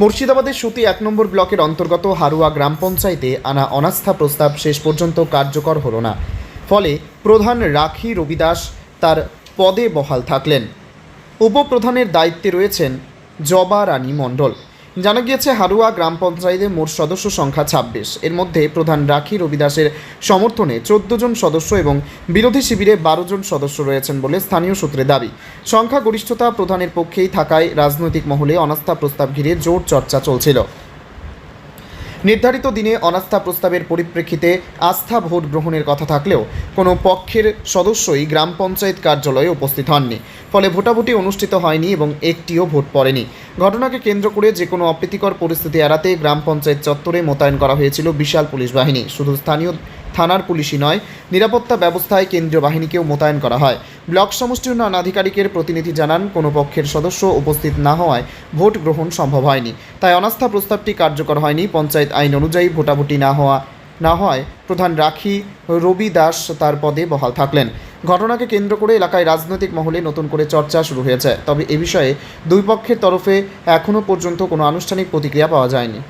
মুর্শিদাবাদের সুতি ১ নম্বর ব্লকের অন্তর্গত হারুয়া গ্রাম পঞ্চায়েতে আনা অনাস্থা প্রস্তাব শেষ পর্যন্ত কার্যকর হলো না। ফলে প্রধান রাখি রবিদাস তার পদে বহাল থাকলেন। উপপ্রধানের দায়িত্বে রয়েছেন জবা রানী মণ্ডল। জানা গিয়েছে, হারুয়া গ্রাম পঞ্চায়েতে মোট সদস্য সংখ্যা ২৬। এর মধ্যে প্রধান রাখি রবিদাসের সমর্থনে ১৪ জন সদস্য এবং বিরোধী শিবিরে ১২ জন সদস্য রয়েছেন বলে স্থানীয় সূত্রে দাবি। সংখ্যাগরিষ্ঠতা প্রধানের পক্ষেই থাকায় রাজনৈতিক মহলে অনাস্থা প্রস্তাব ঘিরে জোর চর্চা চলছিল। নির্ধারিত দিনে অনাস্থা প্রস্তাবের পরিপ্রেক্ষিতে আস্থা ভোট গ্রহণের কথা থাকলেও কোনো পক্ষের সদস্যই গ্রাম পঞ্চায়েত কার্যালয়ে উপস্থিত হননি। ফলে ভোটাভুটি অনুষ্ঠিত হয়নি এবং একটিও ভোট পড়েনি। ঘটনাকে কেন্দ্র করে যে কোনো অপ্রীতিকর পরিস্থিতি এড়াতে গ্রাম পঞ্চায়েত চত্বরে মোতায়েন করা হয়েছিল বিশাল পুলিশ বাহিনী। শুধু স্থানীয় থানার পুলিশই নয়, নিরাপত্তা ব্যবস্থায় কেন্দ্রীয় বাহিনীকেও মোতায়েন করা হয়। ব্লক সমষ্টি উন্নয়ন আধিকারিকের প্রতিনিধি জানান, কোনো পক্ষের সদস্য উপস্থিত না হওয়ায় ভোট গ্রহণ সম্ভব হয়নি। তাই অনাস্থা প্রস্তাবটি কার্যকর হয়নি। পঞ্চায়েত আইন অনুযায়ী ভোটাভুটি না হওয়ায় প্রধান রাখি রবি দাস তার পদে বহাল থাকলেন। ঘটনাকে কেন্দ্র করে এলাকায় রাজনৈতিক মহলে নতুন করে চর্চা শুরু হয়েছে। তবে এ বিষয়ে দুই পক্ষের তরফে এখনও পর্যন্ত কোনো আনুষ্ঠানিক প্রতিক্রিয়া পাওয়া যায়নি।